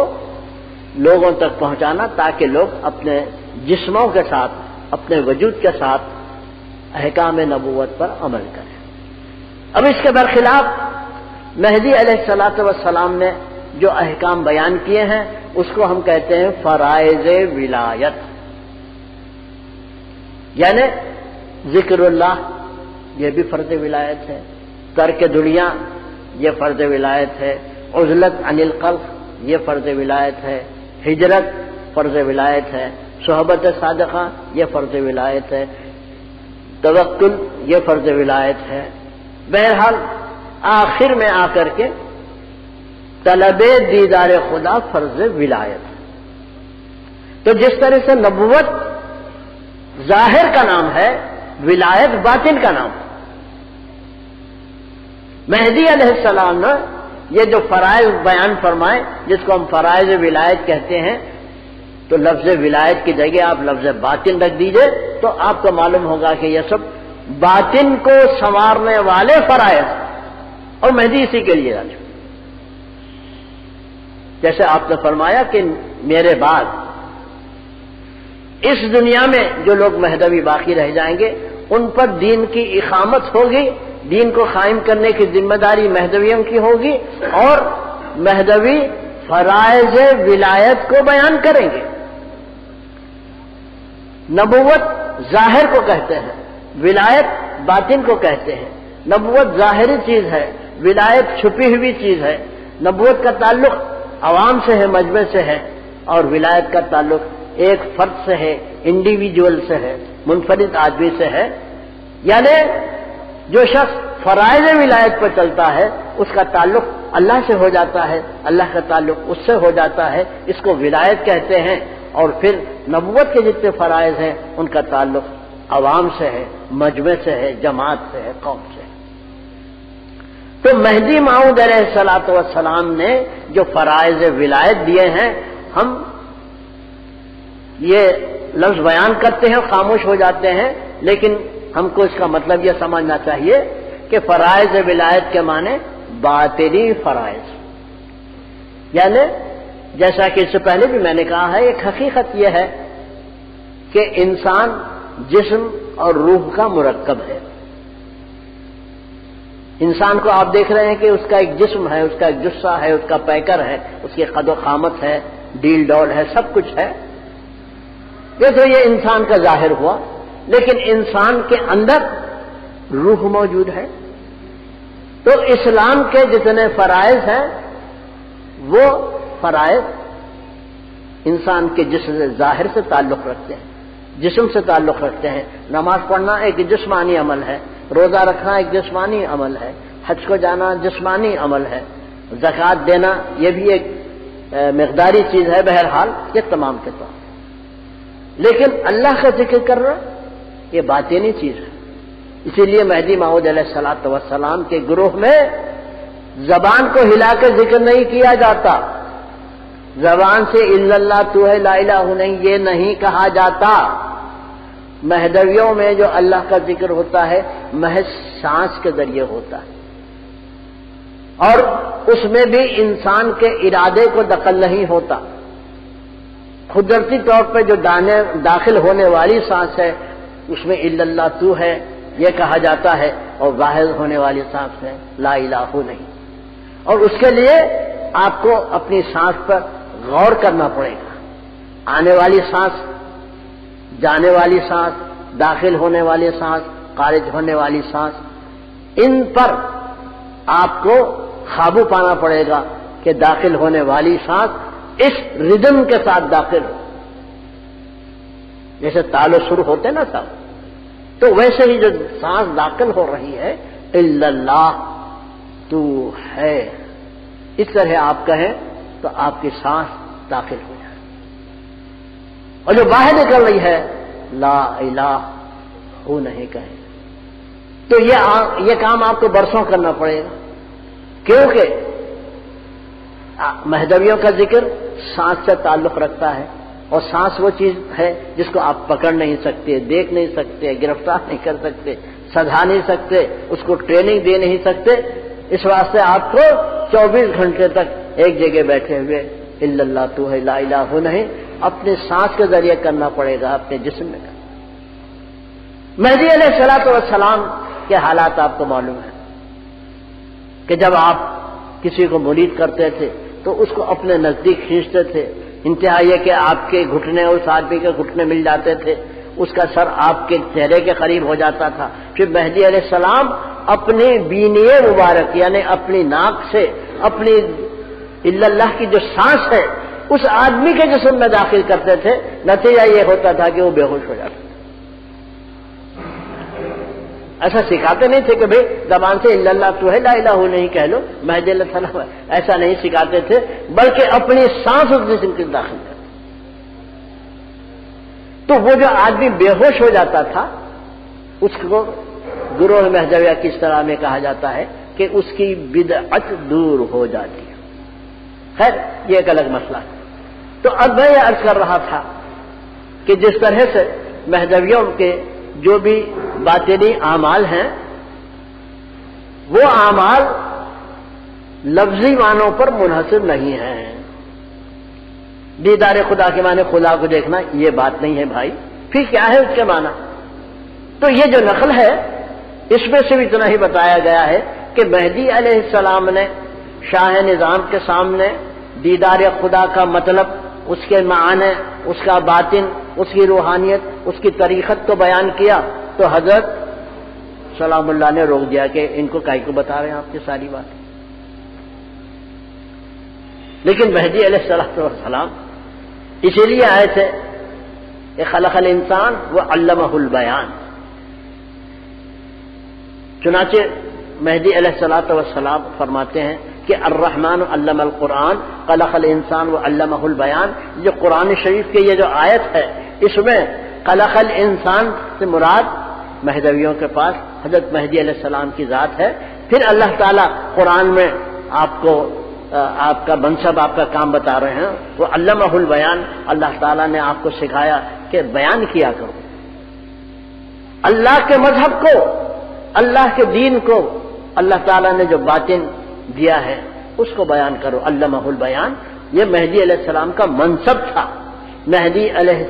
لوگوں تک پہنچانا تاکہ لوگ اپنے جسموں کے ساتھ، اپنے وجود کے ساتھ احکام نبوت پر عمل کریں. اب اس کے برخلاف مہدی علیہ الصلوۃ والسلام نے جو احکام بیان کیے ہیں اس کو ہم کہتے ہیں فرائض ولایت. یعنی ذکر اللہ یہ بھی فرض ولایت ہے، ترک دنیا یہ فرض ولایت ہے، عزلت عن الخلق یہ فرض ولایت ہے، ہجرت فرض ولایت ہے، صحبت صادقہ یہ فرض ولایت ہے، توکل یہ فرض ولایت ہے. بہرحال آخر میں آ کر کے طلب دیدار خدا فرض ولایت. تو جس طرح سے نبوت ظاہر کا نام ہے، ولایت باطن کا نام ہے. مہدی علیہ السلام نے یہ جو فرائض بیان فرمائے جس کو ہم فرائض ولایت کہتے ہیں، تو لفظ ولایت کی جگہ آپ لفظ باطن رکھ دیجئے تو آپ کو معلوم ہوگا کہ یہ سب باطن کو سنوارنے والے فرائض، اور مہدی اسی کے لیے راضی. جیسے آپ نے فرمایا کہ میرے بعد اس دنیا میں جو لوگ مہدوی باقی رہ جائیں گے ان پر دین کی اقامت ہوگی، دین کو قائم کرنے کی ذمہ داری مہدویوں کی ہوگی، اور مہدوی فرائض ولایت کو بیان کریں گے. نبوت ظاہر کو کہتے ہیں، ولایت باطن کو کہتے ہیں. نبوت ظاہری چیز ہے، ولایت چھپی ہوئی چیز ہے. نبوت کا تعلق عوام سے ہے، مجمع سے ہے، اور ولایت کا تعلق ایک فرد سے ہے، انڈیویجول سے ہے، منفرد آدمی سے ہے. یعنی جو شخص فرائض ولایت پر چلتا ہے اس کا تعلق اللہ سے ہو جاتا ہے، اللہ کا تعلق اس سے ہو جاتا ہے، اس کو ولایت کہتے ہیں۔ اور پھر نبوت کے جتنے فرائض ہیں ان کا تعلق عوام سے ہے، مجمع سے ہے، جماعت سے ہے، قوم سے ہے۔ تو مہدی موعود علیہ الصلوۃ والسلام نے جو فرائض ولایت دیے ہیں، ہم یہ لفظ بیان کرتے ہیں، خاموش ہو جاتے ہیں، لیکن ہم کو اس کا مطلب یہ سمجھنا چاہیے کہ فرائض ولایت کے معنی باطنی فرائض، یعنی جیسا کہ اس سے پہلے بھی میں نے کہا ہے، ایک حقیقت یہ ہے کہ انسان جسم اور روح کا مرکب ہے۔ انسان کو آپ دیکھ رہے ہیں کہ اس کا ایک جسم ہے، اس کا ایک جثہ ہے، اس کا پیکر ہے، اس کی قد و قامت ہے، ڈیل ڈول ہے، سب کچھ ہے۔ یہ تو یہ انسان کا ظاہر ہوا، لیکن انسان کے اندر روح موجود ہے۔ تو اسلام کے جتنے فرائض ہیں وہ فرائض انسان کے جسم سے ظاہر سے تعلق رکھتے ہیں، جسم سے تعلق رکھتے ہیں۔ نماز پڑھنا ایک جسمانی عمل ہے، روزہ رکھنا ایک جسمانی عمل ہے، حج کو جانا جسمانی عمل ہے، زکوٰۃ دینا یہ بھی ایک مقداری چیز ہے۔ بہرحال یہ تمام کے تمام، لیکن اللہ کا ذکر کرنا یہ باطنی چیز ہے۔ اسی لیے مہدی موعود علیہ الصلوۃ والسلام کے گروہ میں زبان کو ہلا کر ذکر نہیں کیا جاتا، زبان سے الا اللہ تو ہے لا الہ نہیں یہ نہیں کہا جاتا۔ مہدویوں میں جو اللہ کا ذکر ہوتا ہے محض سانس کے ذریعے ہوتا ہے، اور اس میں بھی انسان کے ارادے کو دخل نہیں ہوتا۔ قدرتی طور پہ جو داخل ہونے والی سانس ہے اس میں الا اللہ تو ہے یہ کہا جاتا ہے، اور ظاہر ہونے والی سانس ہے لا الہ نہیں۔ اور اس کے لیے آپ کو اپنی سانس پر غور کرنا پڑے گا، آنے والی سانس، جانے والی سانس، داخل ہونے والی سانس، خارج ہونے والی سانس، ان پر آپ کو قابو پانا پڑے گا کہ داخل ہونے والی سانس اس ردم کے ساتھ داخل ہو، جیسے تال و سر ہوتے نا سب، تو ویسے ہی جو سانس داخل ہو رہی ہے الا اللہ تو ہے، اس طرح آپ کہیں تو آپ کی سانس داخل ہو جائے، اور جو باہر نکل رہی ہے لا الہ ہو نہیں کہیں۔ تو یہ کام آپ کو برسوں کرنا پڑے گا، کیونکہ مہدویوں کا ذکر سانس سے تعلق رکھتا ہے، اور سانس وہ چیز ہے جس کو آپ پکڑ نہیں سکتے، دیکھ نہیں سکتے، گرفتار نہیں کر سکتے، سدھا نہیں سکتے، اس کو ٹریننگ دے نہیں سکتے۔ اس واسطے آپ کو 24 گھنٹے تک ایک جگہ بیٹھے ہوئے الا اللہ تو ہے لا الہ نہیں اپنے سانس کے ذریعے کرنا پڑے گا، اپنے جسم میں کرنا۔ مہدی علیہ الصلوۃ والسلام کے حالات آپ کو معلوم ہے کہ جب آپ کسی کو مرید کرتے تھے تو اس کو اپنے نزدیک کھینچتے تھے، انتہا یہ کہ آپ کے گھٹنے اس آدمی کے گھٹنے مل جاتے تھے، اس کا سر آپ کے چہرے کے قریب ہو جاتا تھا۔ پھر مہدی علیہ السلام اپنی بینی مبارک یعنی اپنی ناک سے اپنی الا اللہ کی جو سانس ہے اس آدمی کے جسم میں داخل کرتے تھے، نتیجہ یہ ہوتا تھا کہ وہ بے ہوش ہو جاتا تھا۔ ایسا سکھاتے نہیں تھے کہ بھئی زبان سے الا اللہ تو ہے لا الہ نہیں کہہ لو مہدی علیہ السلام، ایسا نہیں سکھاتے تھے، بلکہ اپنی سانس اس جسم کے داخل کرتے۔ تو وہ جو آدمی بے ہوش ہو جاتا تھا اس کو گروہ مہدویہ کی اصطلاح میں کہا جاتا ہے کہ اس کی بدعت دور ہو جاتی ہے۔ خیر یہ ایک الگ مسئلہ ہے۔ تو اب میں یہ عرض کر رہا تھا کہ جس طرح سے مہدویوں کے جو بھی باطنی اعمال ہیں وہ اعمال لفظی معنوں پر منحصر نہیں ہیں۔ دیدار خدا کے معنی خدا کو دیکھنا یہ بات نہیں ہے بھائی، پھر کیا ہے اس کے معنی؟ تو یہ جو نقل ہے اس میں سے اتنا ہی بتایا گیا ہے کہ مہدی علیہ السلام نے شاہ نظام کے سامنے دیدار خدا کا مطلب، اس کے معنی، اس کا باطن، اس کی روحانیت، اس کی طریقت کو بیان کیا تو حضرت سلام اللہ نے روک دیا کہ ان کو کائی کو بتا رہے ہیں آپ کی ساری بات۔ لیکن مہدی علیہ السلام اسی لیے آئے تھے کہ خلق الانسان وعلمہ البیان۔ چنانچہ مہدی علیہ السلام فرماتے ہیں کہ الرحمن علم القرآن خلق الانسان وعلمہ البیان، جو قرآن شریف کی یہ جو آیت ہے اس میں خلق الانسان سے مراد مہدویوں کے پاس حضرت مہدی علیہ السلام کی ذات ہے۔ پھر اللہ تعالیٰ قرآن میں آپ کو آپ کا منصب، آپ کا کام بتا رہے ہیں، وہ علمہ البیان، اللہ تعالیٰ نے آپ کو سکھایا کہ بیان کیا کرو اللہ کے مذہب کو، اللہ کے دین کو، اللہ تعالیٰ نے جو باطن دیا ہے اس کو بیان کرو، علمہ البیان۔ یہ مہدی علیہ السلام کا منصب تھا۔ مہدی علیہ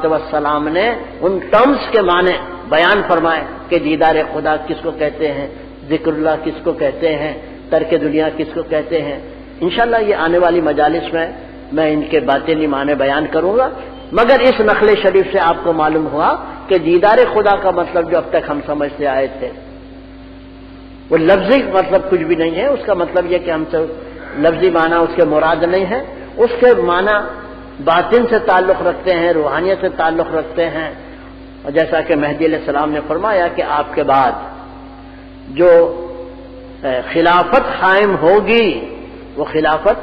السلام نے ان ٹرمز کے معنی بیان فرمائے کہ دیدار خدا کس کو کہتے ہیں، ذکر اللہ کس کو کہتے ہیں، ترک دنیا کس کو کہتے ہیں۔ انشاءاللہ یہ آنے والی مجالس میں ان کے باطنی معنی بیان کروں گا، مگر اس نقل شریف سے آپ کو معلوم ہوا کہ دیدار خدا کا مطلب جو اب تک ہم سمجھتے آئے تھے وہ لفظی مطلب کچھ بھی نہیں ہے، اس کا مطلب یہ کہ ہم سے لفظی معنی اس کے مراد نہیں ہے، اس کے معنی باطن سے تعلق رکھتے ہیں، روحانیت سے تعلق رکھتے ہیں۔ اور جیسا کہ مہدی علیہ السلام نے فرمایا کہ آپ کے بعد جو خلافت قائم ہوگی وہ خلافت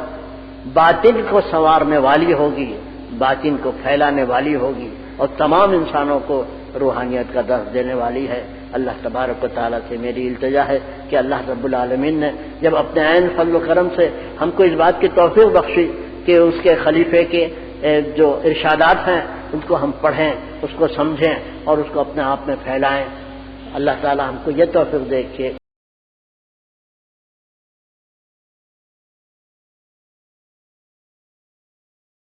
باطن کو سنوارنے والی ہوگی، باطن کو پھیلانے والی ہوگی اور تمام انسانوں کو روحانیت کا درس دینے والی ہے۔ اللہ تبارک و تعالیٰ سے میری التجا ہے کہ اللہ رب العالمین نے جب اپنے عین فضل و کرم سے ہم کو اس بات کی توفیق بخشی کہ اس کے خلیفے کے جو ارشادات ہیں ان کو ہم پڑھیں، اس کو سمجھیں اور اس کو اپنے آپ میں پھیلائیں، اللہ تعالیٰ ہم کو یہ توفیق دے کہ